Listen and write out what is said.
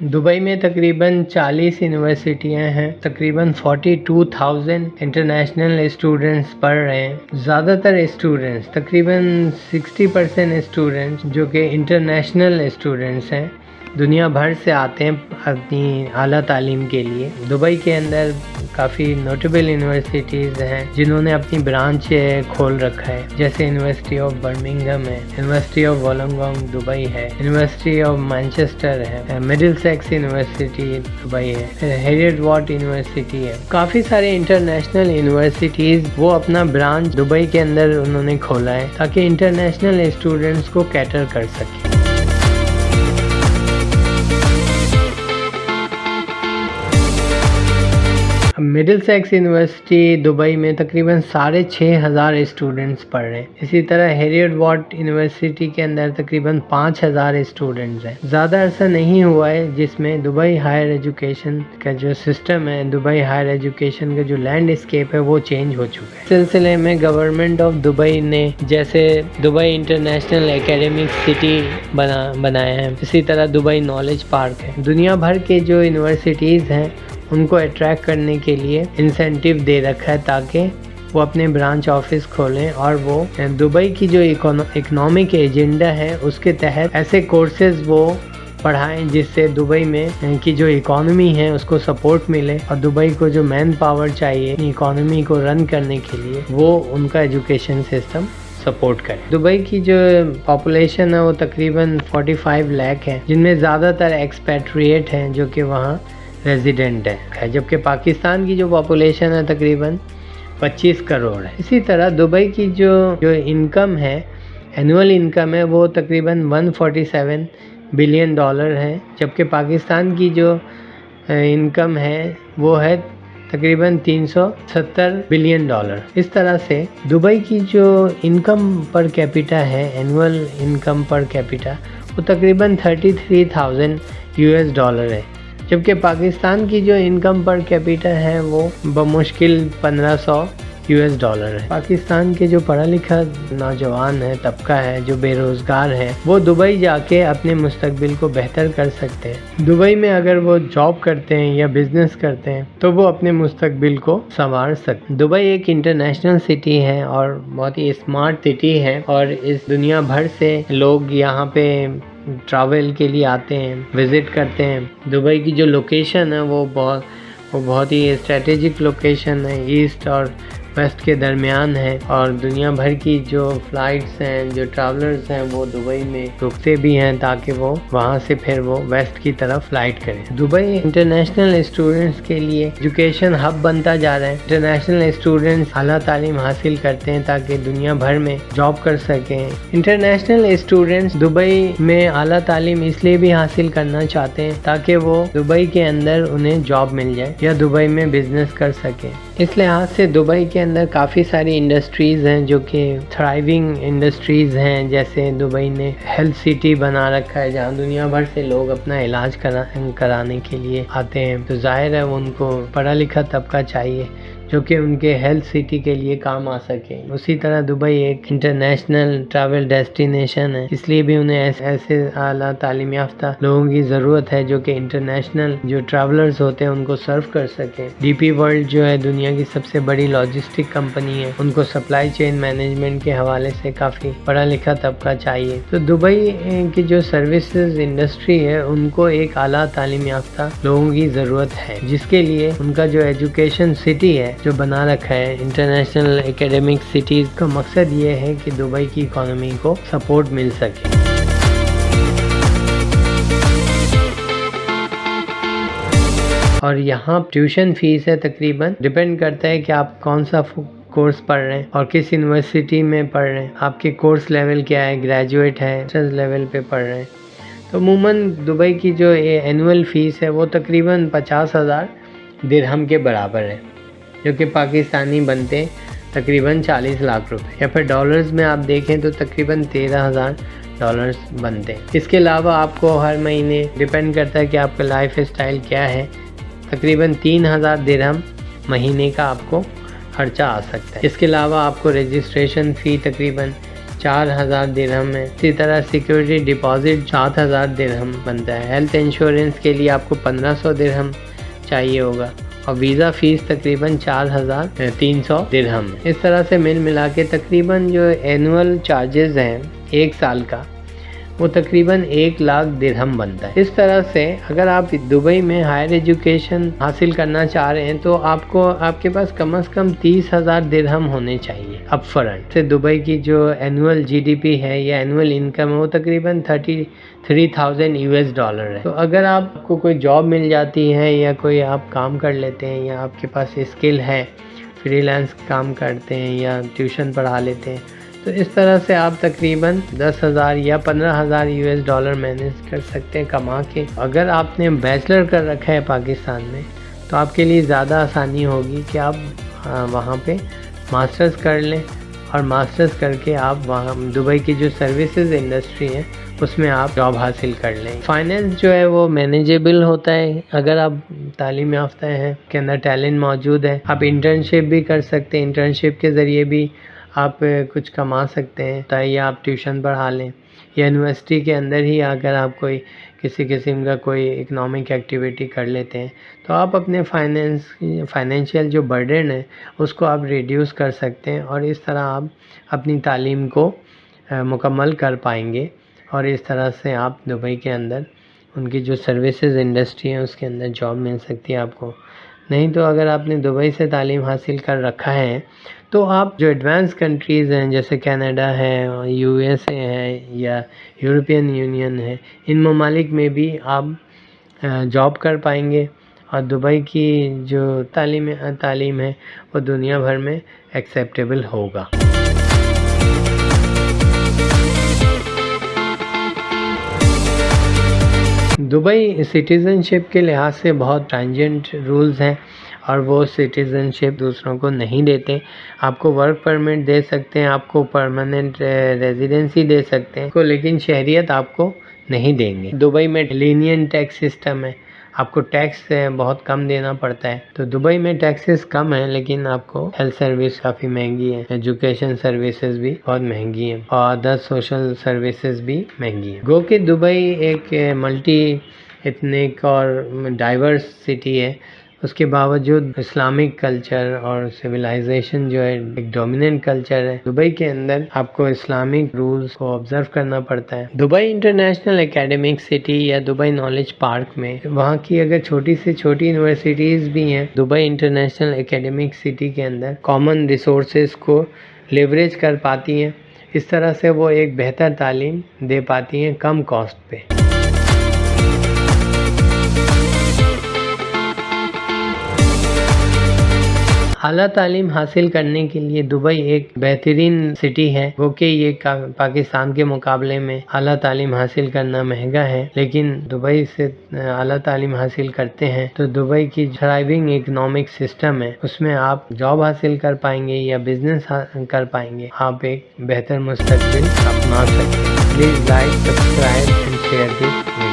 Dubai में तकरीबन 40 यूनिवर्सिटियां हैं। तकरीबन 42,000 इंटरनेशनल स्टूडेंट्स पढ़ रहे हैं। ज़्यादातर स्टूडेंट्स तकरीबन 60% स्टूडेंट्स जो कि इंटरनेशनल स्टूडेंट्स हैं, दुनिया भर से आते हैं अपनी आला तालीम के लिए। दुबई के अंदर काफ़ी नोटेबल यूनिवर्सिटीज़ हैं जिन्होंने अपनी ब्रांच खोल रखा है, जैसे यूनिवर्सिटी ऑफ बर्मिंघम है, यूनिवर्सिटी ऑफ वोलोंगोंग दुबई है, यूनिवर्सिटी ऑफ मैनचेस्टर है, मिडिलसेक्स यूनिवर्सिटी दुबई है, हैरियट वाट यूनिवर्सिटी है। काफ़ी सारे इंटरनेशनल यूनिवर्सिटीज़ वो अपना ब्रांच दुबई के अंदर उन्होंने खोला है ताकि इंटरनेशनल स्टूडेंट्स को कैटर कर सकें। मिडिलसेक्स यूनिवर्सिटी दुबई में तकरीबन 6,500 स्टूडेंट्स पढ़ रहे हैं। इसी तरह हैरियट वाट यूनिवर्सिटी के अंदर तकरीबन 5,000 स्टूडेंट्स हैं। ज़्यादा अरसा नहीं हुआ है जिसमें दुबई हायर एजुकेशन का जो सिस्टम है, दुबई हायर एजुकेशन का जो लैंडस्केप है वो चेंज हो चुका है। सिलसिले में गवर्नमेंट ऑफ दुबई ने जैसे दुबई इंटरनेशनल एकेडमिक सिटी बनाया है, इसी तरह दुबई नॉलेज पार्क है। दुनिया भर के जो यूनिवर्सिटीज़ हैं उनको अट्रैक्ट करने के लिए इंसेंटिव दे रखा है ताकि वो अपने ब्रांच ऑफिस खोलें और वो दुबई की जो इकोनॉमिक एजेंडा है उसके तहत ऐसे कोर्सेज वो पढ़ाएं जिससे दुबई में की जो इकोनॉमी है उसको सपोर्ट मिले और दुबई को जो मैन पावर चाहिए इकोनॉमी को रन करने के लिए वो उनका एजुकेशन सिस्टम सपोर्ट करें। दुबई की जो पॉपुलेशन है वो तकरीबन 45 लाख है, जिनमें ज़्यादातर एक्सपैट्रिएट हैं जो कि वहाँ रेजिडेंट है, जबकि पाकिस्तान की जो पॉपुलेशन है तकरीबन 25 करोड़ है। इसी तरह दुबई की जो इनकम है, एनुअल इनकम है, वो तकरीबन 147 बिलियन डॉलर है, जबकि पाकिस्तान की जो इनकम है वो है तकरीबन 370 बिलियन डॉलर। इस तरह से दुबई की जो इनकम पर कैपिटा है, एनुअल इनकम पर कैपिटा, वो तकरीबन 33,000 US डॉलर है, जबकि पाकिस्तान की जो इनकम पर कैपिटा है वो बमुश्किल 1,500 US डॉलर है। पाकिस्तान के जो पढ़ा लिखा नौजवान है, तबका है जो बेरोज़गार है, वो दुबई जाके अपने मुस्तकबिल को बेहतर कर सकते हैं। दुबई में अगर वो जॉब करते हैं या बिज़नेस करते हैं तो वो अपने मुस्तकबिल को संवार सकते हैं। दुबई एक इंटरनेशनल सिटी है और बहुत ही स्मार्ट सिटी है और इस दुनिया भर से लोग यहाँ पे ट्रैवल के लिए आते हैं, विज़िट करते हैं। दुबई की जो लोकेशन है वो बहुत ही स्ट्रेटेजिक लोकेशन है, ईस्ट और वेस्ट के दरमियान है और दुनिया भर की जो फ़्लाइट्स हैं, जो ट्रैवलर्स हैं वो दुबई में रुकते भी हैं ताकि वो वहाँ से फिर वो वेस्ट की तरफ फ़्लाइट करें। दुबई इंटरनेशनल स्टूडेंट्स के लिए एजुकेशन हब बनता जा रहा है। इंटरनेशनल स्टूडेंट्स आला तालीम हासिल करते हैं ताकि दुनिया भर में जॉब कर सकें। इंटरनेशनल स्टूडेंट्स दुबई में आला तालीम इसलिए भी हासिल करना चाहते हैं ताकि वो दुबई के अंदर उन्हें जॉब मिल जाए या दुबई में बिज़नेस कर सकें। इस लिहाज से दुबई के अंदर काफ़ी सारी इंडस्ट्रीज़ हैं जो कि थ्राइविंग इंडस्ट्रीज़ हैं। जैसे दुबई ने हेल्थ सिटी बना रखा है जहाँ दुनिया भर से लोग अपना इलाज कराने के लिए आते हैं, तो जाहिर है उनको पढ़ा लिखा तबका चाहिए जो कि उनके हेल्थ सिटी के लिए काम आ सके। उसी तरह दुबई एक इंटरनेशनल ट्रैवल डेस्टिनेशन है, इसलिए भी उन्हें ऐसे आला तालीम याफ्ता लोगों की ज़रूरत है जो कि इंटरनेशनल जो ट्रैवलर्स होते हैं उनको सर्व कर सकें। DP वर्ल्ड जो है दुनिया की सबसे बड़ी लॉजिस्टिक कंपनी है, उनको सप्लाई चेन मैनेजमेंट के हवाले से काफ़ी पढ़ा लिखा तबका चाहिए। तो दुबई की जो सर्विसेज इंडस्ट्री है उनको एक आला तालीम याफ्ता लोगों की ज़रूरत है, जिसके लिए उनका जो एजुकेशन सिटी है जो बना रखा है इंटरनेशनल एकेडमिक सिटीज़ का मकसद ये है कि दुबई की इकोनॉमी को सपोर्ट मिल सके। और यहाँ ट्यूशन फीस है, तकरीबन डिपेंड करता है कि आप कौन सा कोर्स पढ़ रहे हैं और किस यूनिवर्सिटी में पढ़ रहे हैं, आपके कोर्स लेवल क्या है, ग्रेजुएट है, मास्टर्स लेवल पे पढ़ रहे हैं। तो अमूमन दुबई की जो एनुअल फ़ीस है वो तकरीबन 50,000 दिरहम के बराबर है, जो कि पाकिस्तानी बनते तकरीबन 40 लाख रुपए, या फिर डॉलर्स में आप देखें तो तकरीबन 13,000 डॉलर्स बनते हैं। इसके अलावा आपको हर महीने डिपेंड करता है कि आपका लाइफ स्टाइल क्या है, तकरीबन 3,000 दिरहम महीने का आपको खर्चा आ सकता है। इसके अलावा आपको रजिस्ट्रेशन फ़ी तकरीबन 4000 درہم ہے. اسی طرح سیکیورٹی ڈپازٹ 7000 درہم بنتا ہے. ہیلتھ انشورنس کے لیے آپ کو 1500 درہم چاہیے ہوگا اور ویزا فیس تقریباً 4300 درہم ہے. اس طرح سے ملا کے تقریباً جو اینول چارجز ہیں ایک سال کا وہ تقریباً 1 لاکھ درہم بنتا ہے. اس طرح سے اگر آپ دبئی میں ہائر ایجوکیشن حاصل کرنا چاہ رہے ہیں تو آپ کے پاس کم از کم 30,000 درہم ہونے چاہیے اپ فرنٹ. سے دبئی کی جو اینول جی ڈی پی ہے یا اینول انکم ہے وہ تقریباً 33,000 US ڈالر ہے. تو اگر آپ کو کوئی جاب مل جاتی ہے یا کوئی آپ کام کر لیتے ہیں یا آپ کے پاس اسکل ہے، فری لانس کام کرتے ہیں یا ٹیوشن پڑھا لیتے ہیں، تو اس طرح سے آپ تقریباً 10,000 یا 15,000 US ڈالر مینیج کر سکتے ہیں کما کے. اگر آپ نے بیچلر کر رکھا ہے پاکستان میں تو آپ کے لیے زیادہ آسانی ہوگی کہ آپ وہاں پہ ماسٹرز کر لیں اور ماسٹرز کر کے آپ وہاں دبئی کی جو سروسز انڈسٹری ہے اس میں آپ جاب حاصل کر لیں. فائنینس جو ہے وہ مینیجیبل ہوتا ہے اگر آپ تعلیم یافتہ ہیں، کے اندر ٹیلنٹ موجود ہے. آپ انٹرنشپ بھی کر سکتے ہیں، انٹرنشپ کے ذریعے بھی آپ کچھ کما سکتے ہیں یا آپ ٹیوشن پڑھا لیں یا یونیورسٹی کے اندر ہی اگر آپ کوئی کسی قسم کا کوئی اکنامک ایکٹیویٹی کر لیتے ہیں تو آپ اپنے فائنینشیل جو برڈن ہے اس کو آپ ریڈیوس کر سکتے ہیں اور اس طرح آپ اپنی تعلیم کو مکمل کر پائیں گے. اور اس طرح سے آپ دبئی کے اندر ان کی جو سروسز انڈسٹری ہے اس کے اندر جاب مل سکتی ہے آپ کو. نہیں تو اگر آپ نے دبئی سے تعلیم حاصل کر رکھا ہے تو آپ جو ایڈوانس کنٹریز ہیں جیسے کینیڈا ہے، USA ہے یا یورپین یونین ہے، ان ممالک میں بھی آپ جاب کر پائیں گے اور دبئی کی جو تعلیم ہے وہ دنیا بھر میں ایکسیپٹیبل ہوگا. دبئی سٹیزن شپ کے لحاظ سے بہت ٹرانجنٹ رولز ہیں اور وہ سٹیزن شپ دوسروں کو نہیں دیتے. آپ کو ورک پرمٹ دے سکتے ہیں، آپ کو پرماننٹ ریزیڈنسی دے سکتے ہیں لیکن شہریت آپ کو نہیں دیں گے. دبئی میں لینینٹ ٹیکس سسٹم ہے، آپ کو ٹیکس بہت کم دینا پڑتا ہے. تو دبئی میں ٹیکسز کم ہیں لیکن آپ کو ہیلتھ سروس کافی مہنگی ہے، ایجوکیشن سروسز بھی بہت مہنگی ہیں اور ادر سوشل سروسز بھی مہنگی ہیں. گو کہ دبئی ایک ملٹی ایتھنک اور ڈائیورس سٹی ہے، اس کے باوجود اسلامک کلچر اور سویلائزیشن جو ہے ایک ڈومیننٹ کلچر ہے. دبئی کے اندر آپ کو اسلامک رولز کو آبزرو کرنا پڑتا ہے. دبئی انٹرنیشنل اکیڈمک سٹی یا دبئی نالج پارک میں وہاں کی اگر چھوٹی سے چھوٹی یونیورسٹیز بھی ہیں، دبئی انٹرنیشنل اکیڈمک سٹی کے اندر کامن ریسورسز کو لیوریج کر پاتی ہیں. اس طرح سے وہ ایک بہتر تعلیم دے پاتی ہیں کم کاسٹ پہ. اعلیٰ تعلیم حاصل کرنے کے لیے دبئی ایک بہترین سٹی ہے. وہ کہ یہ پاکستان کے مقابلے میں اعلیٰ تعلیم حاصل کرنا مہنگا ہے، لیکن دبئی سے اعلیٰ تعلیم حاصل کرتے ہیں تو دبئی کی تھرائیونگ اکنامک سسٹم ہے، اس میں آپ جاب حاصل کر پائیں گے یا بزنس کر پائیں گے. آپ ایک بہتر مستقبل اپنا سکتے ہیں. Please like, subscribe and share this.